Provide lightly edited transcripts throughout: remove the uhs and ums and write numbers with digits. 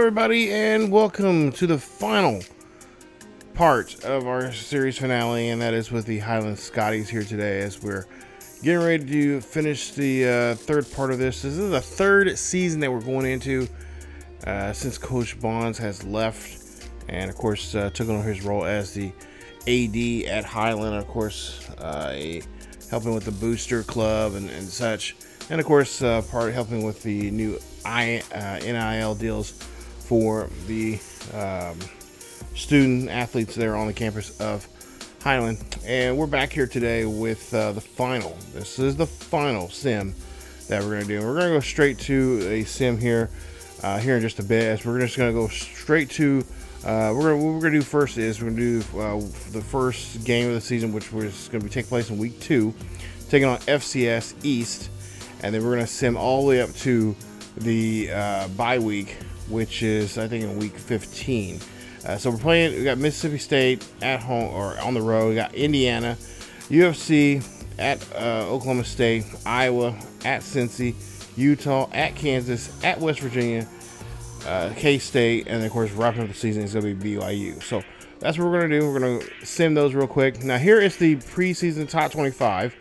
everybody, and welcome to the final part of our series finale, and that is with the Highland Scotties here today as we're getting ready to finish the third part of this. This is the third season that we're going into since Coach Bonds has left and, of course, took on his role as the AD at Highland, of course, helping with the booster club and such. And of course, helping with the new NIL deals for the student athletes there on the campus of Highland. And we're back here today with the final. This is the final sim that we're going to do. We're going to go straight to a sim here in just a bit. As we're just going to go straight to what we're going to do first is we're going to do the first game of the season, which was going to take place in week 2, taking on FCS East. And then we're going to sim all the way up to the bye week, which is, I think, in week 15. So we got Mississippi State at home or on the road. We got Indiana, UFC at Oklahoma State, Iowa at Cincy, Utah at Kansas, at West Virginia, K-State, and then, of course, wrapping up the season is going to be BYU. So that's what we're going to do. We're going to sim those real quick. Now, here is the preseason top 25.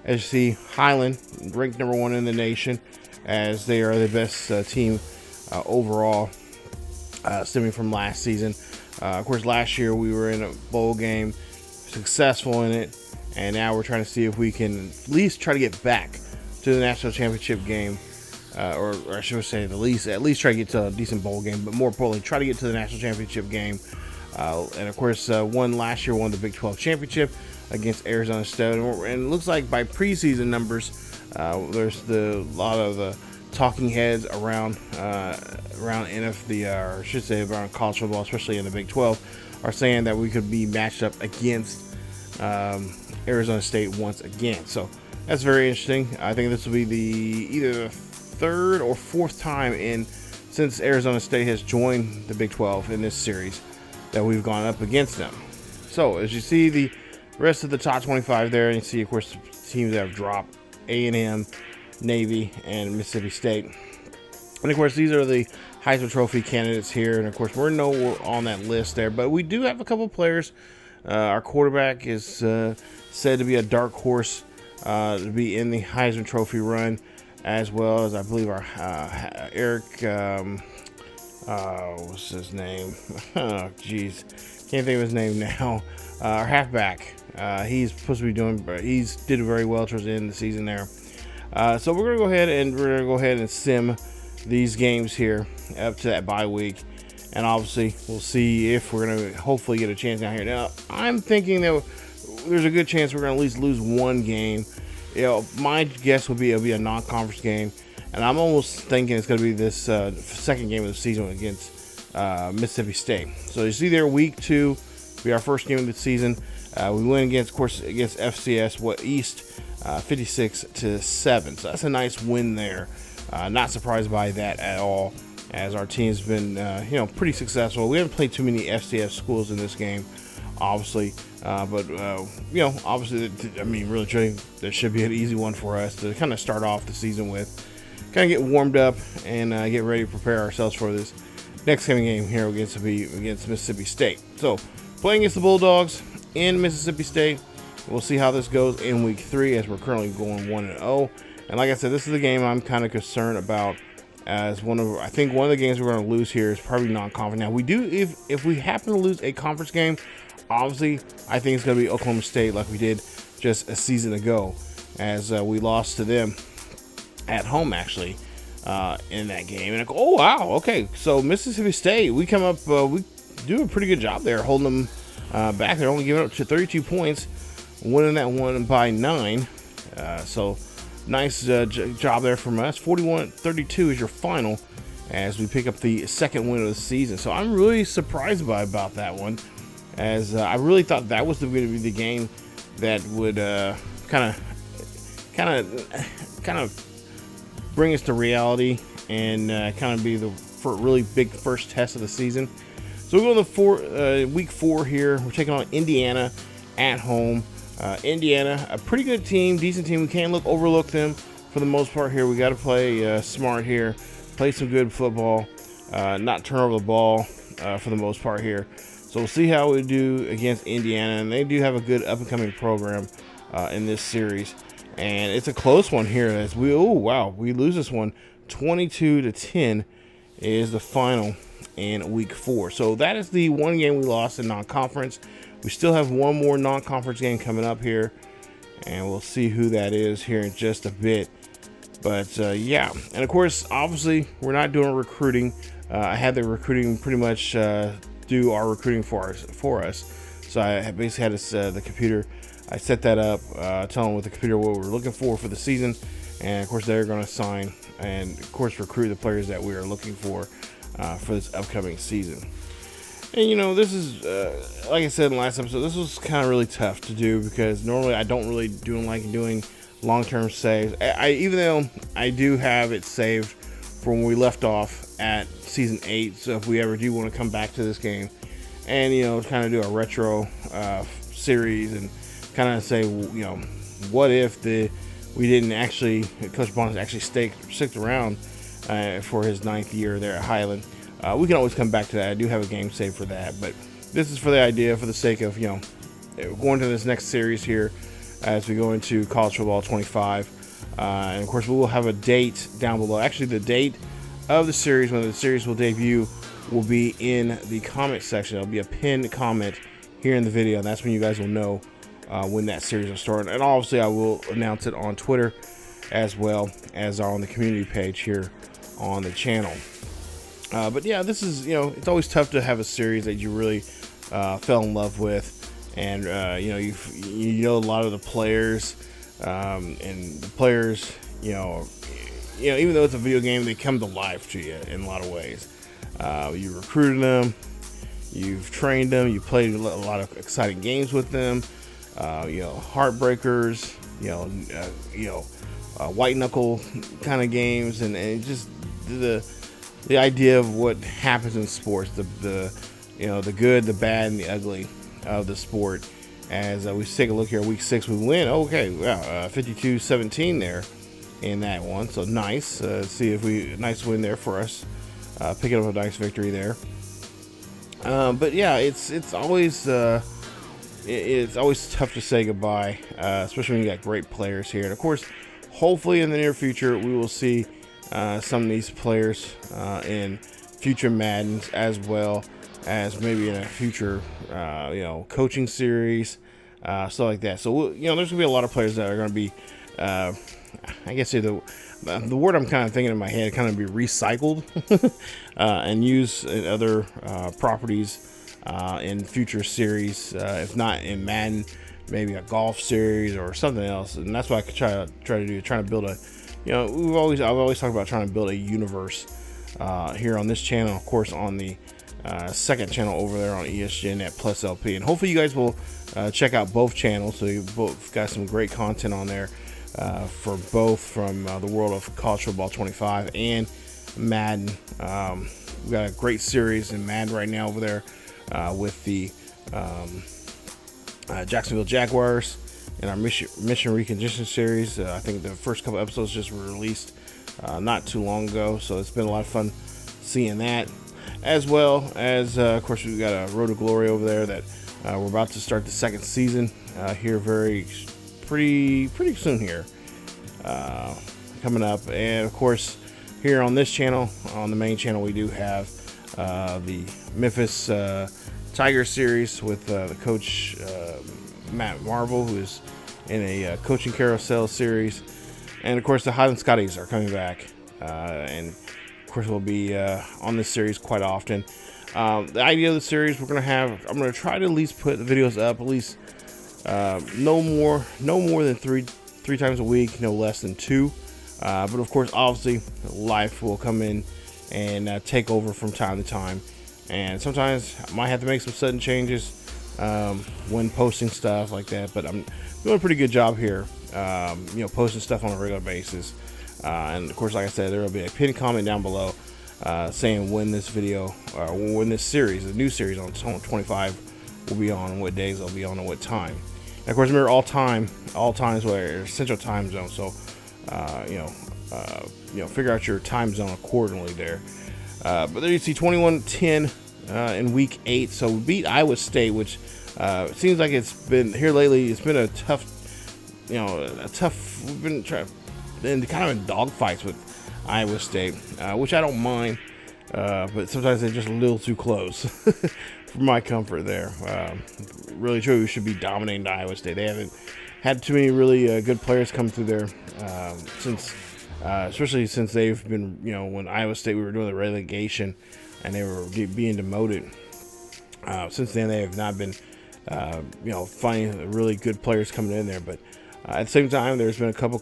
As you see, Highland ranked number 1 in the nation, as they are the best team overall, stemming from last season. Of course, last year we were in a bowl game, successful in it, and now we're trying to see if we can at least try to get back to the national championship game, or I should say at least try to get to a decent bowl game, but more importantly, try to get to the national championship game. And of course, won the Big 12 championship against Arizona State, and it looks like by preseason numbers, there's a lot of the talking heads around NFB, or I should say around college football, especially in the Big 12, are saying that we could be matched up against Arizona State once again. So that's very interesting. I think this will be either the third or fourth time since Arizona State has joined the Big 12 in this series that we've gone up against them. So as you see the rest of the top 25 there, and you see, of course, the teams that have dropped: A&M, Navy, and Mississippi State. And, of course, these are the Heisman Trophy candidates here. And, of course, we're nowhere on that list there. But we do have a couple players. Our quarterback is said to be a dark horse to be in the Heisman Trophy run, as well as, I believe, our Eric, what's his name? Oh, jeez. Can't think of his name now. Our halfback. He's supposed to be did very well towards the end of the season there. So we're going to go ahead and sim these games here up to that bye week. And obviously, we'll see if we're going to hopefully get a chance down here. Now, I'm thinking that there's a good chance we're going to at least lose one game. My guess would be it'll be a non-conference game. And I'm almost thinking it's going to be this second game of the season against Mississippi State. So you see there, week 2 will be our first game of the season. We win against FCS East 56-7. So that's a nice win there. Not surprised by that at all, as our team's been pretty successful. We haven't played too many FCS schools in this game, obviously, but obviously, I mean, really, truly, there should be an easy one for us to kind of start off the season with, kind of get warmed up and get ready to prepare ourselves for this next coming game here against Mississippi State. So, playing against the Bulldogs in Mississippi State. We'll see how this goes in week 3, as we're currently going 1-0. And like I said, this is a game I'm kind of concerned about, as I think one of the games we're going to lose here is probably non-conference. Now, we do, if we happen to lose a conference game, obviously I think it's going to be Oklahoma State, like we did just a season ago, as we lost to them at home, actually, in that game. And oh wow, okay, so Mississippi State, we come up, we do a pretty good job there, holding them back. They're only giving up to 32 points, winning that one by 9. So nice job there from us. 41-32 is your final, as we pick up the second win of the season. So I'm really surprised about that one, as I really thought that was going to be the game that would kind of bring us to reality and kind of be the really big first test of the season. So we go to week 4 here. We're taking on Indiana at home. Indiana, a pretty good team, decent team. We can't overlook them for the most part here. We got to play smart here, play some good football. not turn over the ball for the most part here. So we'll see how we do against Indiana, and they do have a good up-and-coming program in this series. And it's a close one here as we lose this one 22-10 is the final in week 4. So that is the one game we lost in non-conference. We still have one more non-conference game coming up here, and we'll see who that is here in just a bit. But yeah, and of course, obviously, we're not doing recruiting. I had the recruiting pretty much do our recruiting for us. So I basically had the computer. I set that up, telling with the computer what we're looking for the season, and of course they're going to sign and of course recruit the players that we are looking for this upcoming season. And you know, this is like I said in the last episode, this was kind of really tough to do because normally I don't really like doing long-term saves. Even though I do have it saved from when we left off at season 8, so if we ever do want to come back to this game and you know kind of do a retro series and kind of say, you know, what if we didn't actually, Coach Bonds actually sticked around for his 9th year there at Highland. We can always come back to that. I do have a game saved for that, but this is for the idea, for the sake of, you know, going to this next series here as we go into College Football 25. And of course, we will have a date down below. Actually, the date of the series, when the series will debut, will be in the comment section. It'll be a pinned comment here in the video, and that's when you guys will know when that series will start. And obviously, I will announce it on Twitter as well as on the community page here on the channel. But yeah, this is, you know, it's always tough to have a series that you really fell in love with, and you know, you know a lot of the players, and the players, you know, even though it's a video game, they come to life to you in a lot of ways. You recruited them, you've trained them, you played a lot of exciting games with them, you know, heartbreakers, you know, white knuckle kind of games, and just the idea of what happens in sports, the you know, the good, the bad, and the ugly of the sport. As we take a look here, week 6 we win. Okay, wow, 52-17 there in that one. So nice. See if nice win there for us. Picking up a nice victory there. But yeah, it's always tough to say goodbye, especially when you got great players here. And of course, hopefully in the near future we will see some of these players in future Maddens, as well as maybe in a future you know, coaching series, stuff like that. So you know, there's gonna be a lot of players that are gonna be I guess the word I'm kind of thinking in my head, kind of be recycled and used in other properties in future series, if not in Madden, maybe a golf series or something else. And that's what I could try to do, trying to build a, you know, I've always talked about trying to build a universe here on this channel, of course on the second channel over there on ESGNet Plus LP, and hopefully you guys will check out both channels. So you both got some great content on there for both, from the world of College Football 25 and Madden. We got a great series in Madden right now over there with the Jacksonville Jaguars and our mission recondition series. I think the first couple episodes just were released not too long ago, so it's been a lot of fun seeing that, as well as of course we've got a Road to Glory over there that we're about to start the second season here pretty soon here, coming up. And of course here on this channel, on the main channel, we do have the Memphis Tiger series with the coach Matt Marvel, who is in a coaching carousel series. And of course the Highland Scotties are coming back, and of course we'll be on this series quite often. The idea of the series, I'm going to try to at least put the videos up at least no more than three times a week, no less than 2. But of course, obviously, life will come in and take over from time to time, and sometimes I might have to make some sudden changes when posting stuff like that. But I'm doing a pretty good job here, you know, posting stuff on a regular basis. And of course, like I said, there will be a pinned comment down below saying when this video, when this series, the new series on 25, will be on, and what days it'll be on, and what time. And of course, remember, all times where Central Time Zone. So you know, figure out your time zone accordingly there. But there you see 21-10 in week 8. So we beat Iowa State, which seems like it's been here lately. It's been a tough, we've been kind of in dogfights with Iowa State, which I don't mind. But sometimes they're just a little too close for my comfort there. Really true. We should be dominating Iowa State. They haven't had too many really good players come through there especially since they've been, when Iowa State, we were doing the relegation and they were being demoted. Since then, they have not been, finding really good players coming in there. But at the same time, there's been a couple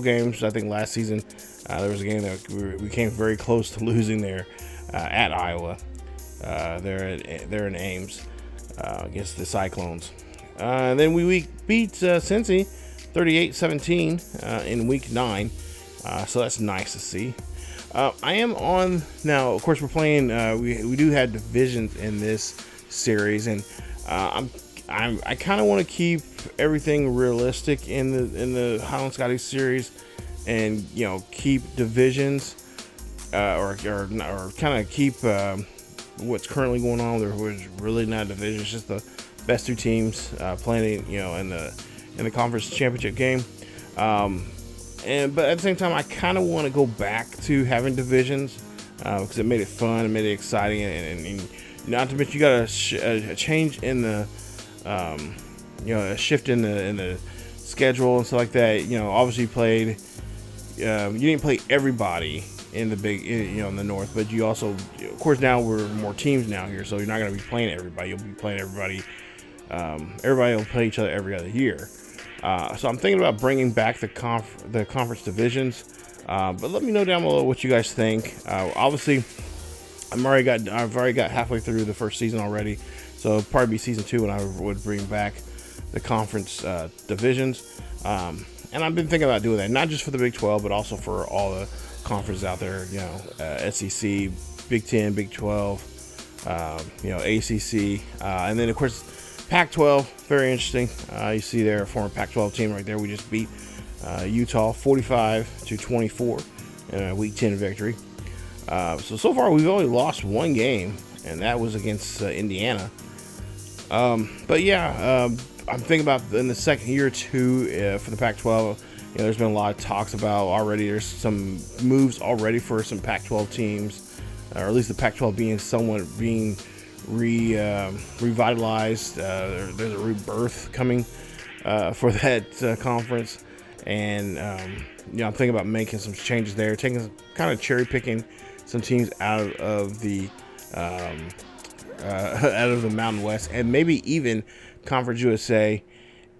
games. I think last season there was a game that we came very close to losing there at Iowa. They're in Ames against the Cyclones. And then we beat Cincy 38-17 in week 9. So that's nice to see. I am on now. Of course, we're playing. We do have divisions in this series, and I kind of want to keep everything realistic in the Highland Scotties series, and keep divisions, or kind of keep what's currently going on. There was really not a division. It's just the best 2 teams playing, in the conference championship game. But at the same time, I kind of want to go back to having divisions because it made it fun, it made it exciting, and not to mention you got a change in the, a shift in the schedule and stuff like that. Obviously you played, you didn't play everybody in the big, in the North, but you also, of course, now we're more teams now here, so you're not going to be playing everybody. You'll be playing everybody. Everybody will play each other every other year. So I'm thinking about bringing back the conference divisions. But let me know down below what you guys think. Obviously, I've already got halfway through the first season already, so it'll probably be season 2 when I would bring back the conference divisions. And I've been thinking about doing that, not just for the Big 12, but also for all the conferences out there. SEC, Big 10, Big 12, ACC, and then of course Pac-12. Very interesting. You see there a former Pac-12 team right there. We just beat Utah 45-24 in a Week 10 victory. So far we've only lost 1 game, and that was against Indiana. But yeah, I'm thinking about in the second year or 2 for the Pac-12. There's been a lot of talks about already. There's some moves already for some Pac-12 teams, or at least the Pac-12 being revitalized. There's a rebirth coming for that conference, and I'm thinking about making some changes there, kind of cherry picking some teams out of the Mountain West, and maybe even Conference USA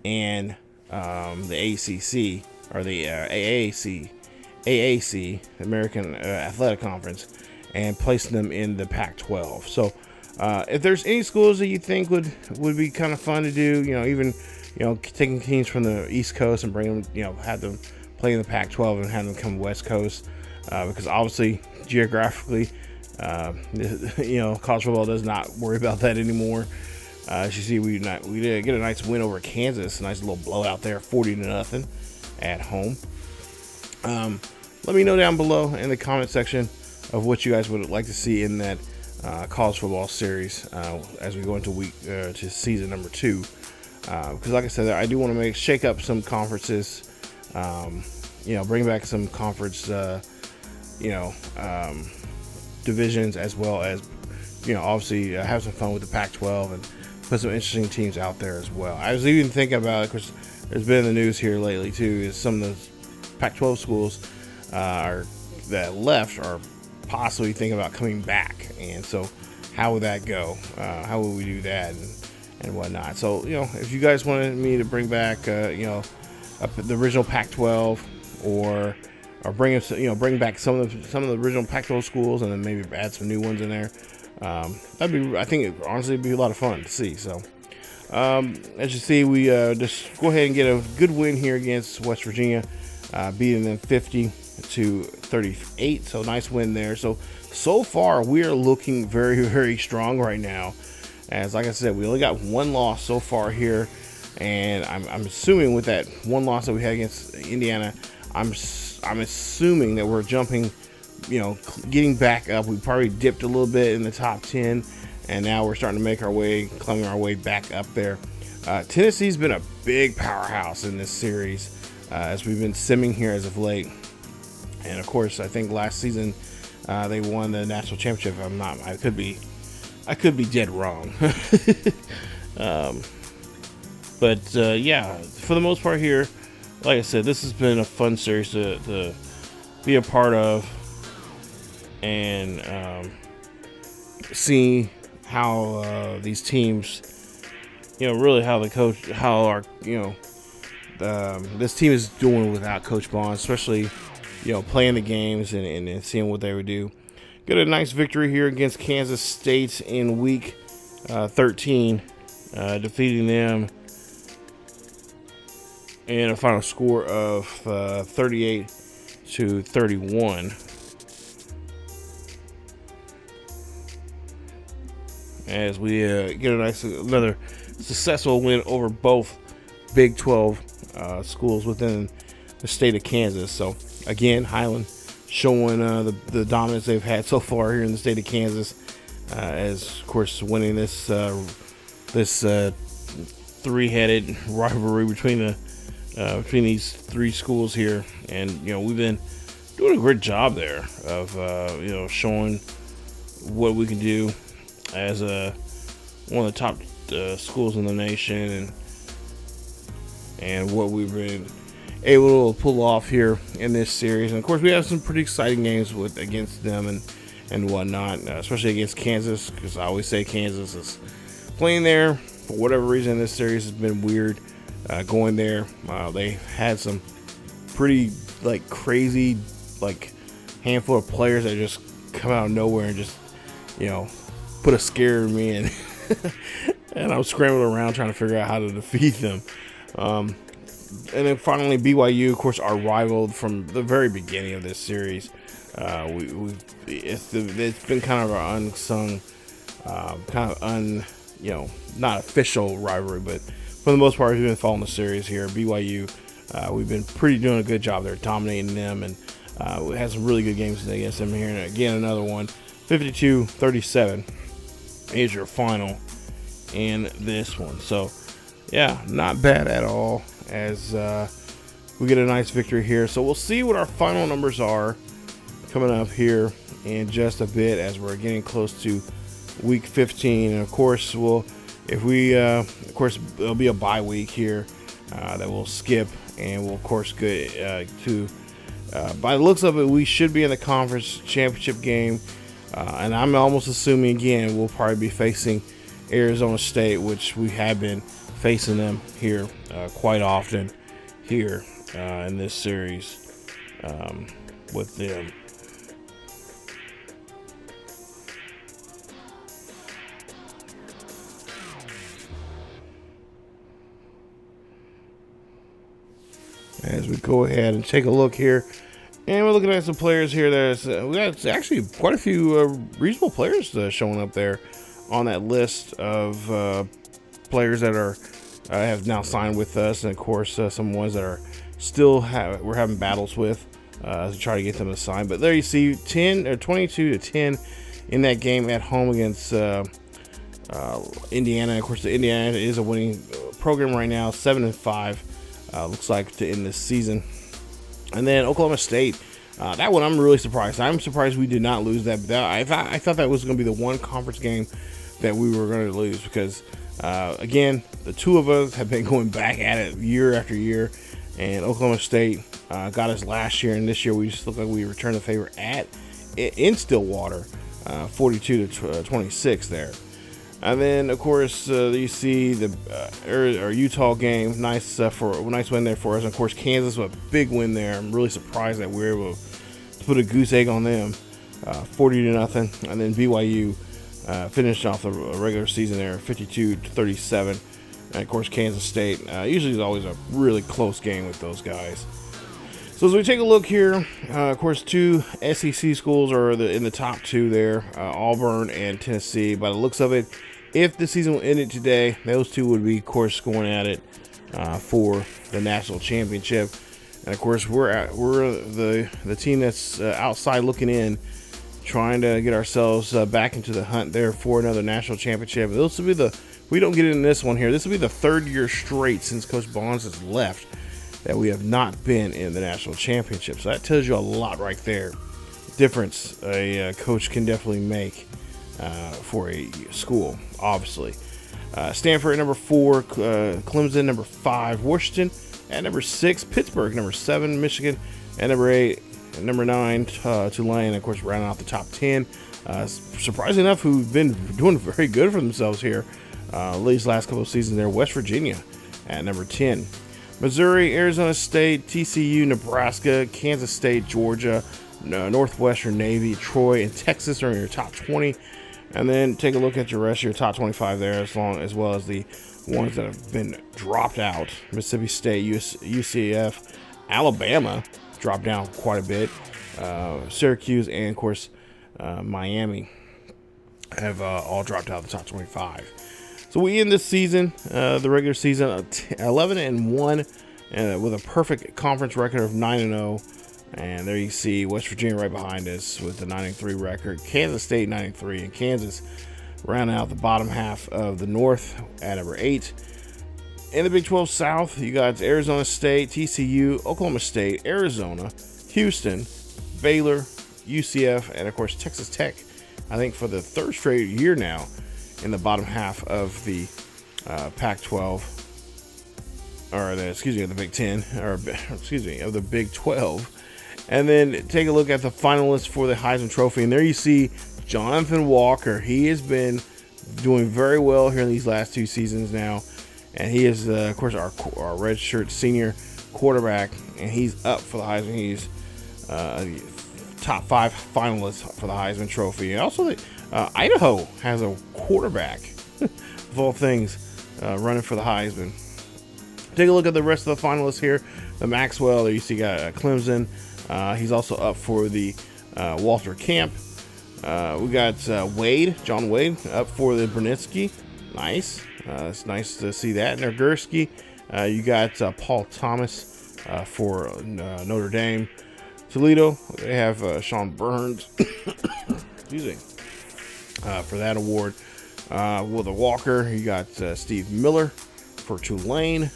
and the ACC or the AAC, American Athletic Conference, and placing them in the Pac-12. So if there's any schools that you think would be kind of fun to do, even taking teams from the East Coast and bring them, have them play in the Pac-12 and have them come West Coast, because obviously geographically, college football does not worry about that anymore. As you see, we did get a nice win over Kansas, a nice little blowout there, 40-0 at home. Let me know down below in the comment section of what you guys would like to see in that college football series as we go into to season number 2. Because like I said, I do want to shake up some conferences, bring back some conference, divisions, as well as, obviously have some fun with the Pac-12 and put some interesting teams out there as well. I was even thinking about, of course, there's been in the news here lately too, is some of the Pac-12 schools that left are possibly thinking about coming back, and so how would that go? How would we do that and whatnot? So if you guys wanted me to bring back the original Pac-12, or bring back some of the original Pac-12 schools, and then maybe add some new ones in there, I think it honestly would be a lot of fun to see. So as you see, we just go ahead and get a good win here against West Virginia, beating them 50-38. So nice win there. So far we are looking very, very strong right now. As like I said, we only got 1 loss so far here, and I'm assuming with that 1 loss that we had against Indiana, I'm assuming that we're jumping getting back up. We probably dipped a little bit in the top 10, and now we're starting to make our way, climbing our way back up there. Tennessee's been a big powerhouse in this series as we've been simming here as of late. And of course, I think last season they won the national championship. I could be dead wrong. But yeah, for the most part here, like I said, this has been a fun series to be a part of, and see how these teams, really how this team is doing without Coach Bond, especially playing the games and seeing what they would do. Got a nice victory here against Kansas State in week 13, defeating them in a final score of 38-31. As we get another successful win over both Big 12 schools within the state of Kansas. So again, Highland showing the dominance they've had so far here in the state of Kansas, as of course winning this three-headed rivalry between these three schools here. And we've been doing a great job there of showing what we can do as one of the top schools in the nation, and what we've been able to pull off here in this series. And of course, we have some pretty exciting games against them and whatnot, especially against Kansas, because I always say Kansas is playing there for whatever reason. This series has been weird going there. They had some pretty crazy handful of players that just come out of nowhere and just put a scare in me, and I'm scrambling around trying to figure out how to defeat them. And then finally, BYU, of course, our rival from the very beginning of this series. It's been kind of our unsung, not official rivalry, but for the most part, we've been following the series here. BYU, we've been doing a good job there, dominating them, and we had some really good games against them here. And again, another one, 52-37 is your final in this one. So yeah, not bad at all, as we get a nice victory here. So we'll see what our final numbers are coming up here in just a bit, as we're getting close to week 15. And of course, there'll be a bye week here that we'll skip, and we'll of course get to by the looks of it, we should be in the conference championship game, and I'm almost assuming again we'll probably be facing Arizona State, which we have been facing them here quite often here in this series with them. As we go ahead and take a look here, and we're looking at some players here. We got actually quite a few reasonable players showing up there on that list of players that have now signed with us, and of course some ones that are we're having battles with to try to get them to sign. But there you see 22-10 in that game at home against Indiana. Of course, the Indiana is a winning program right now, 7-5. Looks like to end this season. And then Oklahoma State, that one I'm really surprised. I'm surprised we did not lose that. I thought that was going to be the one conference game that we were going to lose, because again, the two of us have been going back at it year after year, and Oklahoma State got us last year, and this year we just look like we returned the favor in Stillwater, 42-26 there. And then, of course, you see the Utah game. Nice win there for us. And of course, Kansas with a big win there. I'm really surprised that we were able to put a goose egg on them, 40-0. And then BYU finished off the regular season there, 52-37. And of course, Kansas State usually is always a really close game with those guys. So as we take a look here, of course, two SEC schools are in the top two there, Auburn and Tennessee. By the looks of it, if the season ended today, those two would be, of course, going at it for the national championship. And of course, we're the team that's outside looking in, trying to get ourselves back into the hunt there for another national championship. This will be we don't get in this one here. This will be the 3rd year straight since Coach Bonds has left that we have not been in the national championship. So that tells you a lot right there. Difference a coach can definitely make for a school, obviously. Stanford at number 4, Clemson number 5, Washington at number 6, Pittsburgh number 7, Michigan at number 8, and number 9, Tulane, of course, rounding out the top 10. Surprisingly enough, who've been doing very good for themselves here these last couple of seasons there, West Virginia at number 10. Missouri, Arizona State, TCU, Nebraska, Kansas State, Georgia, Northwestern, Navy, Troy, and Texas are in your top 20. And then take a look at your rest of your top 25 there, as well as the ones that have been dropped out. Mississippi State, UCF, Alabama dropped down quite a bit. Syracuse and, of course, Miami have all dropped out of the top 25. So we end this season, the regular season, 11-1, with a perfect conference record of 9-0. And there you see West Virginia right behind us with the 9-3 record. Kansas State 9-3, and Kansas rounding out the bottom half of the North at number 8. In the Big 12 South, you got Arizona State, TCU, Oklahoma State, Arizona, Houston, Baylor, UCF, and of course Texas Tech. I think for the 3rd straight year now in the bottom half of the Pac-12, or the Big 10, or of the Big 12. And then take a look at the finalists for the Heisman Trophy. And there you see Jonathan Walker. He has been doing very well here in these last 2 seasons now. And he is, of course, our redshirt senior quarterback. And he's up for the Heisman. He's top 5 finalist for the Heisman Trophy. And also, Idaho has a quarterback, of all things, running for the Heisman. Take a look at the rest of the finalists here. The Maxwell, there you see got Clemson. He's also up for the Walter Camp. We got John Wade, up for the Brunitsky. Nice. It's nice to see that. Nagurski, you got Paul Thomas for Notre Dame. Toledo, they have Sean Burns excuse me, for that award. With a Walker, you got Steve Miller for Tulane.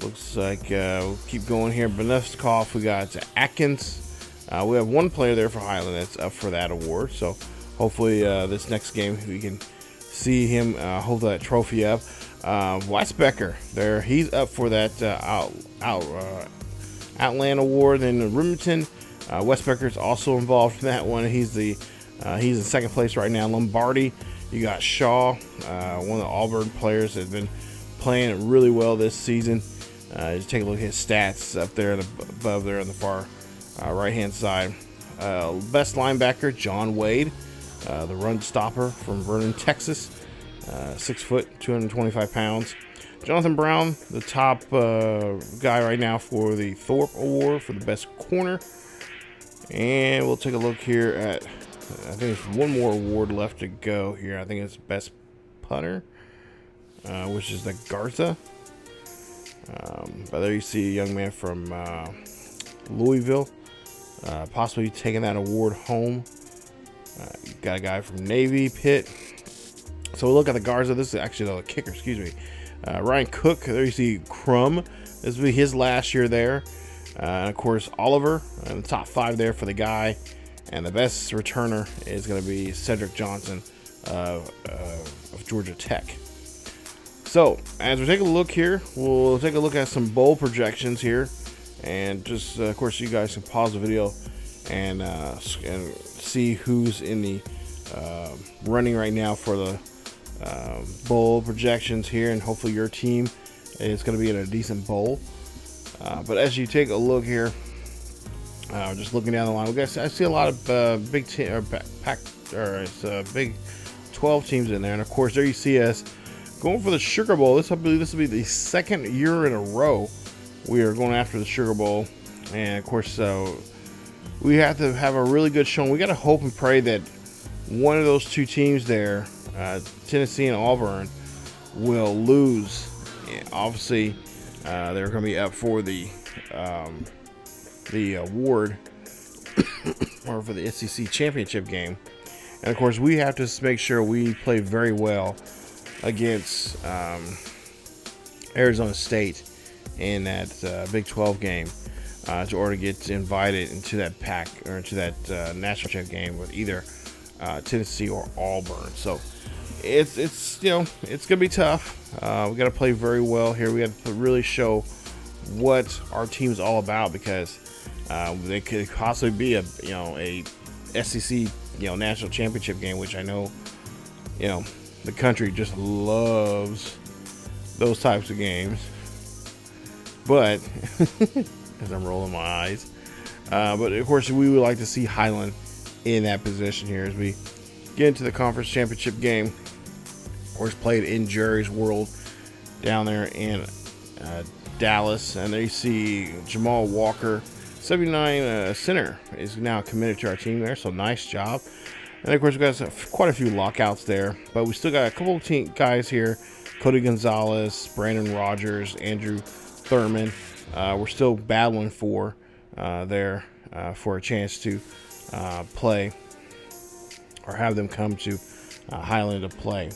Looks like we'll keep going here. Beneskov, we got Atkins. We have one player there for Highland that's up for that award. So hopefully this next game we can see him hold that trophy up. Weisbecker there, he's up for that Outland Award. And Remington, Weisbecker's also involved in that one. He's in 2nd place right now. Lombardi, you got Shaw, one of the Auburn players that has been playing really well this season. Just take a look at his stats up there above there on the far right hand side. Best linebacker, John Wade, the run stopper from Vernon, Texas, 6 foot, 225 pounds. Jonathan Brown, the top guy right now for the Thorpe Award for the best corner. And we'll take a look here at, I think there's one more award left to go here. I think it's best punter, which is the Garza. But there you see a young man from Louisville, possibly taking that award home. You got a guy from Navy, Pitt. So we'll look at the Garza. This is actually the kicker, excuse me. Ryan Cook, there you see Crum. This will be his last year there. And of course, Oliver in the top 5 there for the guy. And the best returner is going to be Cedric Johnson of Georgia Tech. So, as we take a look here, we'll take a look at some bowl projections here. And just, of course, you guys can pause the video and see who's in the running right now for the bowl projections here. And hopefully your team is going to be in a decent bowl. But as you take a look here, just looking down the line, I see a lot of Big 12 teams in there. And, of course, there you see us going for the Sugar Bowl. I believe this will be the 2nd year in a row we are going after the Sugar Bowl. And, of course, we have to have a really good showing. We got to hope and pray that one of those 2 teams there, Tennessee and Auburn, will lose. And obviously, they're going to be up for the award or for the SEC championship game. And of course, we have to make sure we play very well against Arizona State in that Big 12 game in order to get invited into that pack or into that national championship game with either Tennessee or Auburn. So it's gonna be tough. We got to play very well here. We got to really show what our team's all about, because they could possibly be a SEC national championship game, which I know the country just loves those types of games. But as I'm rolling my eyes, but of course we would like to see Highland in that position here as we get into the conference championship game. Of course, played in Jerry's World down there in Dallas, and there you see Jamal Walker, 79 center, is now committed to our team there. So nice job. And of course, we got quite a few lockouts there, but we still got a couple of guys here: Cody Gonzalez, Brandon Rogers, Andrew Thurman. We're still battling for for a chance to play or have them come to Highland to play.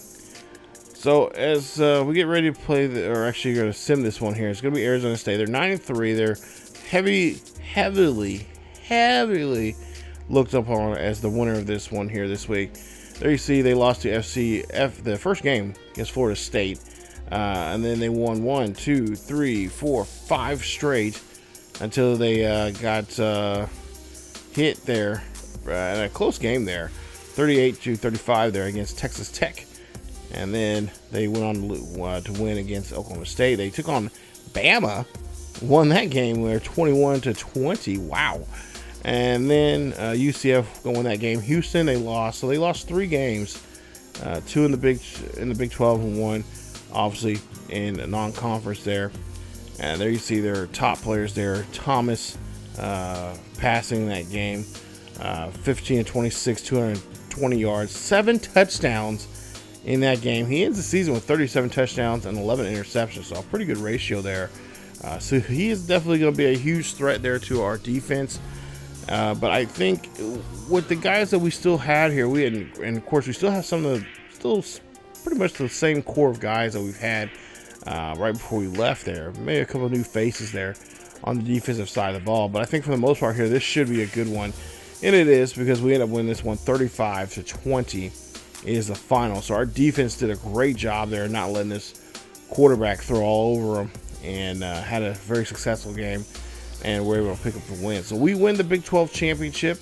So as we get ready to play, or actually going to sim this one here, it's going to be Arizona State. They're 9-3. They're heavily looked upon as the winner of this one here this week. There you see they lost to the first game against Florida State, and then they won 1, 2, 3, 4, 5 straight until they got hit there in a close game there, 38-35 there against Texas Tech. And then they went on to win against Oklahoma State. They took on Bama, won that game there 21-20. Wow. And then UCF going that game. Houston, they lost. So they lost 3 games, 2 in the Big 12 and 1 obviously in a non-conference there. And there you see their top players there. Thomas passing that game, 15-26, 220 yards, 7 touchdowns in that game. He ends the season with 37 touchdowns and 11 interceptions, so a pretty good ratio there. So he is definitely going to be a huge threat there to our defense. But I think with the guys that we still had here, and of course we still have still pretty much the same core of guys that we've had right before we left there. Maybe a couple of new faces there on the defensive side of the ball. But I think for the most part here, this should be a good one. And it is, because we end up winning this one 35-20. Is the final. So our defense did a great job there, not letting this quarterback throw all over them, and had a very successful game, and we're able to pick up the win. So we win the Big 12 championship,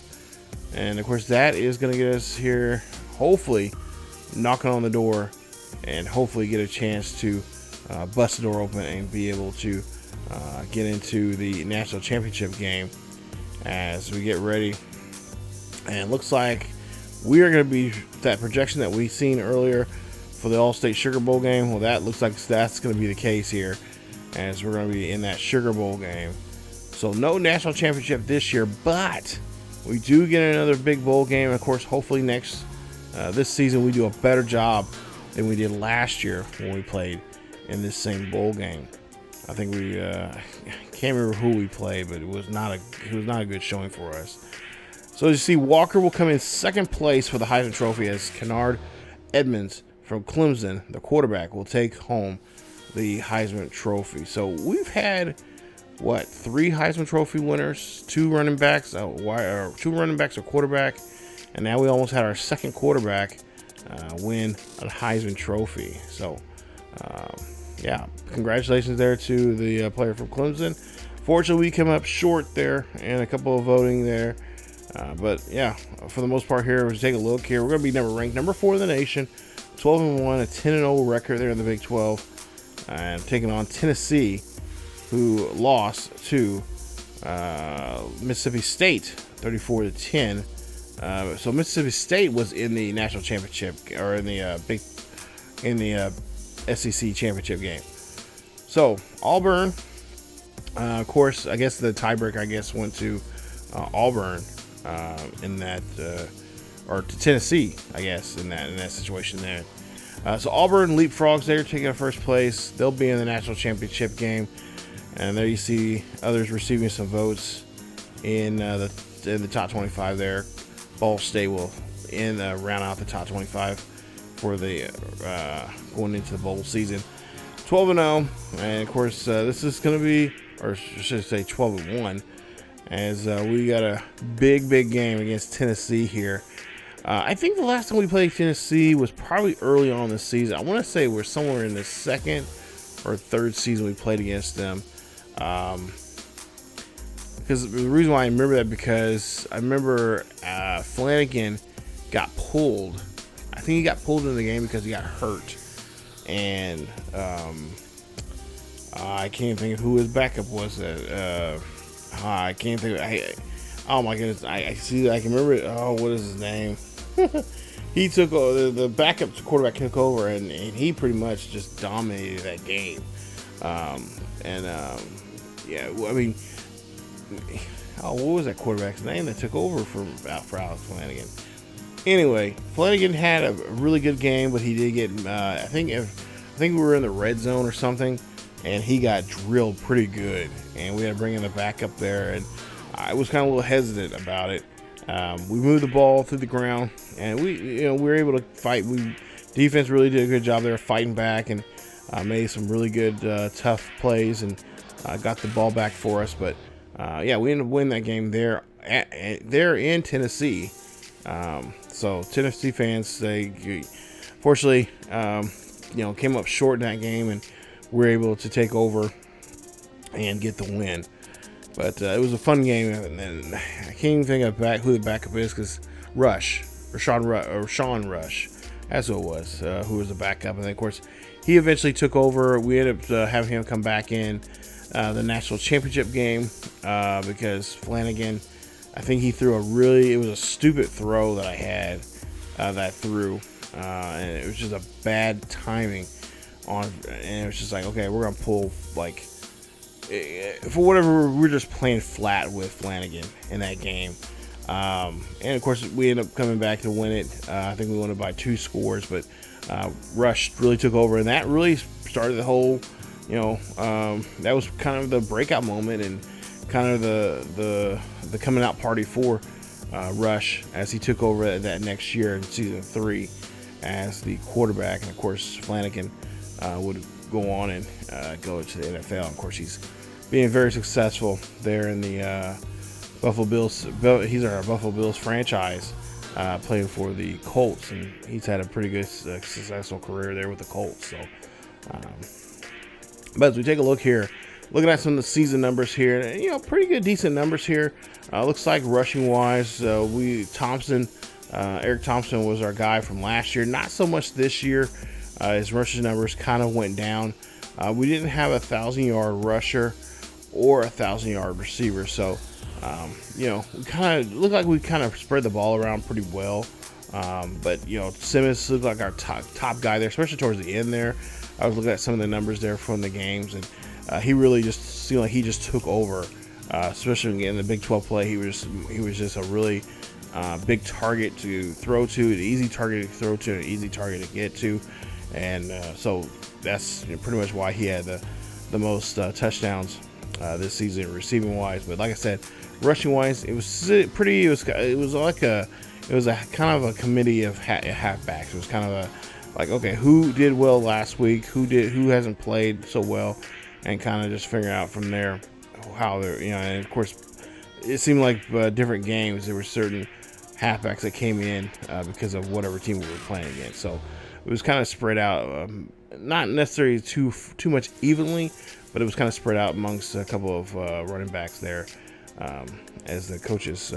and of course that is going to get us here, hopefully knocking on the door, and hopefully get a chance to bust the door open and be able to get into the national championship game as we get ready. And it looks like we are going to be that projection that we seen earlier for the All-State Sugar Bowl game. Well, that looks like that's going to be the case here, as we're going to be in that Sugar Bowl game. So no national championship this year, but we do get another big bowl game. Of course, hopefully this season we do a better job than we did last year when we played in this same bowl game. I think we can't remember who we played, but it was not a good showing for us. So as you see, Walker will come in second place for the Heisman Trophy, as Kennard Edmonds from Clemson, the quarterback, will take home the Heisman Trophy. So we've had, 3 Heisman Trophy winners, 2 running backs, 2 running backs, a quarterback, and now we almost had our second quarterback win a Heisman Trophy. So, yeah, congratulations there to the player from Clemson. Fortunately, we come up short there and a couple of voting there. But yeah, for the most part here, let's take a look here. We're going to be ranked number 4 in the nation, 12-1, a 10-0 record there in the Big 12, and taking on Tennessee, who lost to Mississippi State, 34-10. So Mississippi State was in the national championship, or in the SEC championship game. So Auburn, of course, I guess the tiebreaker went to Auburn. In that, or to Tennessee, I guess, in that situation there. So Auburn leapfrogs there, taking first place. They'll be in the national championship game. And there you see others receiving some votes in the top 25 there. Ball State will round out the top 25 for the going into the bowl season. 12-0, and of course this is going to be, or should I say 12-1, as we got a big game against Tennessee here. I think the last time we played Tennessee was probably early on this season. I want to say we're somewhere in the second or third season we played against them. Because the reason why I remember that, because I remember Flanagan got pulled. I think he got pulled in the game because he got hurt, and I can't think of who his backup was. I can't think of. Oh my goodness! I see. I can remember it. Oh, what is his name? He took over. The backup quarterback took over, and he pretty much just dominated that game. Yeah, I mean, what was that quarterback's name that took over for Alex Flanagan? Anyway, Flanagan had a really good game, but he did get. I think we were in the red zone or something, and he got drilled pretty good, and we had to bring in the backup there, and I was kind of a little hesitant about it. We moved the ball through the ground, and we were able to fight. Defense really did a good job there fighting back, and made some really good tough plays, and got the ball back for us. But yeah, we ended up winning that game there in Tennessee. So Tennessee fans, they fortunately came up short in that game, and were able to take over and get the win. But it was a fun game, and then I can't even think of who the backup is, because Sean Rush, that's who it was, who was the backup. And then, of course, he eventually took over. We ended up having him come back in the national championship game because Flanagan, I think he threw it was a stupid throw that I had that I threw, and it was just a bad timing and it was just like, okay, we're gonna pull, like, for whatever, we're just playing flat with Flanagan in that game. And of course, we ended up coming back to win it. I think we won it by 2 scores, but Rush really took over, and that really started the whole, that was kind of the breakout moment, and kind of the coming out party for Rush as he took over that next year in season 3 as the quarterback. And of course, Flanagan would go on and go to the NFL. Of course, he's being very successful there in the Buffalo Bills. He's our Buffalo Bills franchise, playing for the Colts, and he's had a pretty good successful career there with the Colts. So, but as we take a look here, looking at some of the season numbers here, pretty good, decent numbers here. Looks like rushing wise, Eric Thompson was our guy from last year. Not so much this year. His rushing numbers kind of went down. We didn't have a 1,000-yard rusher or a 1,000-yard receiver, so we kind of look like we kind of spread the ball around pretty well. But Simmons looked like our top guy there, especially towards the end there. I was looking at some of the numbers there from the games, and he really just seemed like he just took over, especially in the Big 12 play. He was just a really big target to throw to, an easy target to throw to, an easy target to get to, and so that's pretty much why he had the most touchdowns this season receiving wise. But like I said, rushing wise, it was pretty. It was a kind of a committee of halfbacks. It was kind of like, okay, who did well last week, who hasn't played so well, and kind of just figure out from there how they're, and of course, it seemed like different games, there were certain halfbacks that came in because of whatever team we were playing against. So it was kind of spread out, not necessarily too much evenly, but it was kind of spread out amongst a couple of running backs there, as the coaches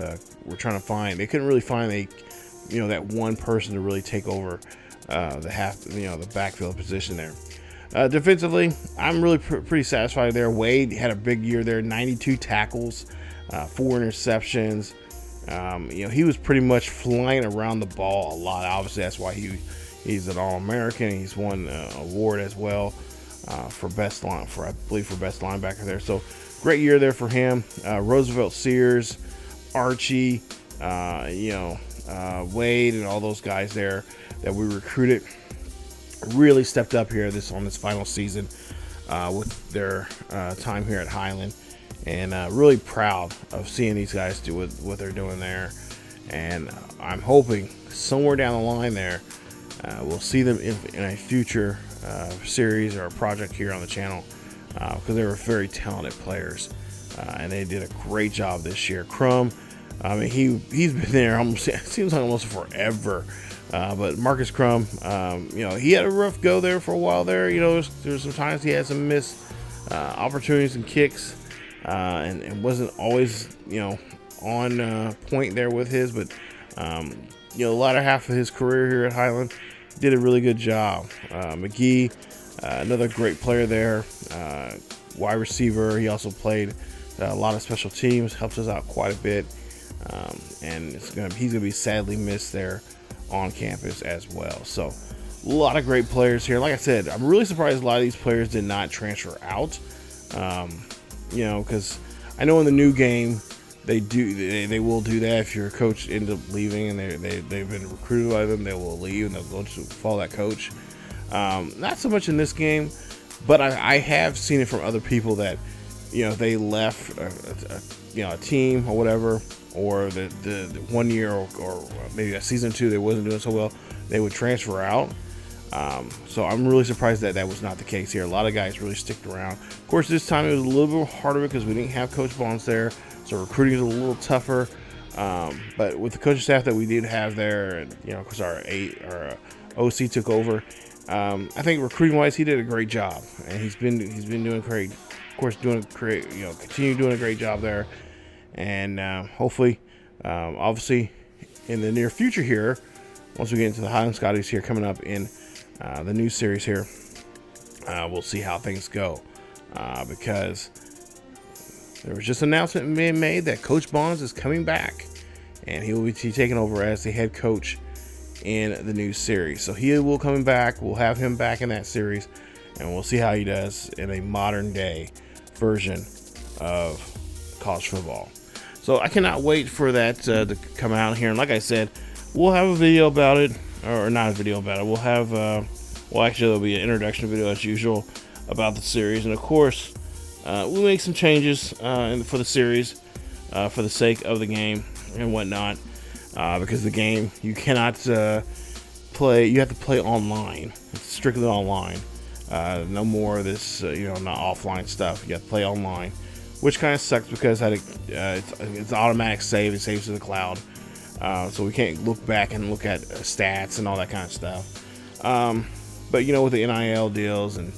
were trying to find. They couldn't really find that one person to really take over the backfield position there. Defensively, I'm really pretty satisfied there. Wade had a big year there, 92 tackles, 4 interceptions. He was pretty much flying around the ball a lot. Obviously, that's why he's an All-American. He's won an award as well for best linebacker there. So great year there for him. Roosevelt Sears, Archie, Wade, and all those guys there that we recruited. really stepped up here on this final season with their time here at Highland, and really proud of seeing these guys do what they're doing there. And I'm hoping somewhere down the line there we'll see them in a future series or a project here on the channel, because they were very talented players, and they did a great job this year. Crumb, I mean, he's been there almost, it seems like almost forever. But Marcus Crumb, he had a rough go there for a while there. There's some times he had some missed opportunities and kicks, and wasn't always, on point there with his. But, the latter half of his career here at Highland, did a really good job. McGee, another great player there, wide receiver. He also played a lot of special teams, helps us out quite a bit, and he's gonna be sadly missed there on campus as well. So a lot of great players here. Like I said, I'm really surprised a lot of these players did not transfer out, because I know in the new game they will do that. If your coach ends up leaving and they've been recruited by them, they will leave and they'll go to follow that coach. Not so much in this game, but I have seen it from other people that they left a team or whatever, or the 1 year or maybe a season 2 they wasn't doing so well, they would transfer out. So I'm really surprised that was not the case here. A lot of guys really sticked around. Of course, this time it was a little bit harder because we didn't have Coach Bonds there, so recruiting is a little tougher. But with the coaching staff that we did have there, and because our OC took over, I think recruiting wise he did a great job, and he's been doing great. Of course, continue doing a great job there. And hopefully, obviously, in the near future here, once we get into the Highland Scotties here coming up in the new series here, we'll see how things go, because there was just an announcement being made that Coach Bonds is coming back, and he will be taking over as the head coach in the new series. So he will coming back. We'll have him back in that series, and we'll see how he does in a modern day version of college football. So I cannot wait for that to come out here. And like I said, we'll have a video about it, or not a video about it. We'll have, actually there'll be an introduction video as usual about the series. And of course, we'll make some changes for the series for the sake of the game and whatnot, because the game, you cannot play, you have to play online. It's strictly online. No more of this, not offline stuff. You have to play online, which kind of sucks because it's automatic save. It saves to the cloud, so we can't look back and look at stats and all that kind of stuff. But with the NIL deals and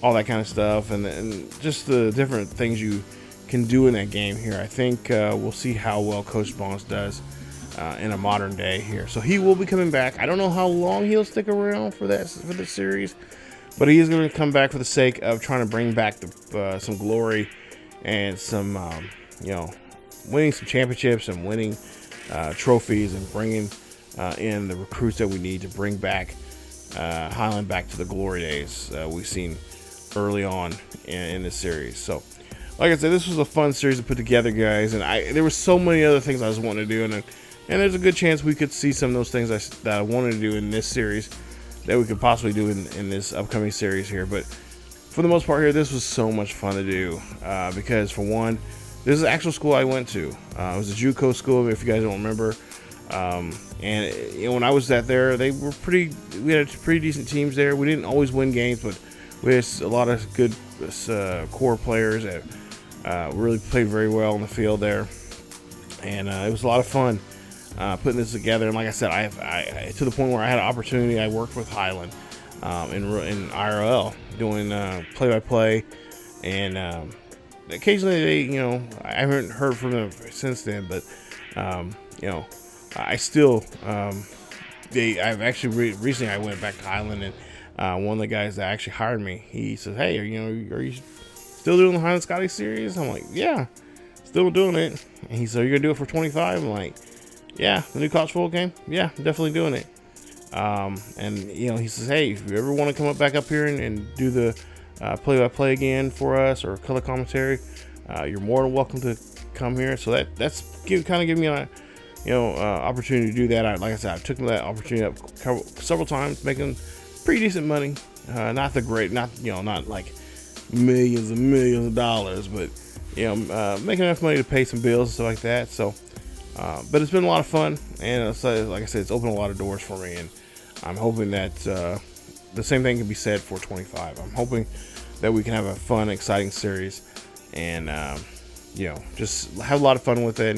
all that kind of stuff, and just the different things you can do in that game here, I think we'll see how well Coach Bonds does in a modern day here. So he will be coming back. I don't know how long he'll stick around for this series, but he is going to come back for the sake of trying to bring back some glory and some, winning some championships and winning trophies, and bringing in the recruits that we need to bring back Highland back to the glory days we've seen early on in this series. So, like I said, this was a fun series to put together, guys, and there were so many other things I was wanting to do, and there's a good chance we could see some of those things that I wanted to do in this series that we could possibly do in this upcoming series here. But for the most part here, this was so much fun to do, because for one, this is the actual school I went to. It was a JUCO school, if you guys don't remember. And when I was there, we had pretty decent teams there. We didn't always win games, but we had a lot of good core players that really played very well on the field there. And it was a lot of fun putting this together. And like I said, I to the point where I had an opportunity, I worked with Highland in IRL doing play-by-play, and occasionally they, I haven't heard from them since then, but I still I've actually recently I went back to Highland, and one of the guys that actually hired me, he says, "Hey, are you still doing the Highland Scotties series?" I'm like, "Yeah, still doing it." And he said, "Are you gonna do it for 25?" I'm like, "Yeah, the new college football game. Yeah, definitely doing it." And he says, "Hey, if you ever want to come back up here and do the play-by-play again for us, or color commentary, you're more than welcome to come here." So that's kind of giving me a opportunity to do that. Like I said, I took that opportunity up several times, making pretty decent money. Not the great, not like millions and millions of dollars, but making enough money to pay some bills and stuff like that. So, but it's been a lot of fun, and like I said, it's opened a lot of doors for me, and I'm hoping that the same thing can be said for 25. I'm hoping that we can have a fun, exciting series, and just have a lot of fun with it,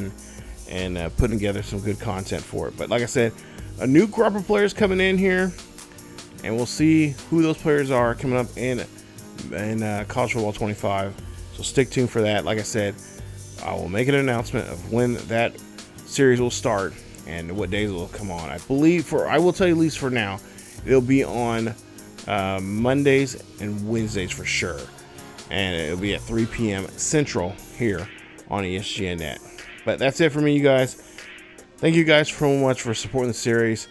and putting together some good content for it. But like I said, a new crop of players coming in here, and we'll see who those players are coming up in College Football 25. So stick tuned for that. Like I said, I will make an announcement of when that series will start and what days it will come on. I will tell you, at least for now, it'll be on Mondays and Wednesdays for sure, and it'll be at 3 p.m. Central here on ESGNet. But that's it for me, you guys. Thank you guys so much for supporting the series,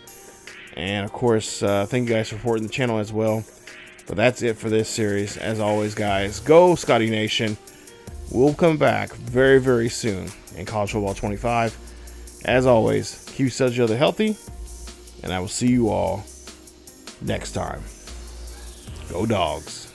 and of course, thank you guys for supporting the channel as well. But that's it for this series. As always, guys, go Scotty Nation. We'll come back very, very soon in College Football 25. As always, keep each other healthy, and I will see you all next time. Go Dogs.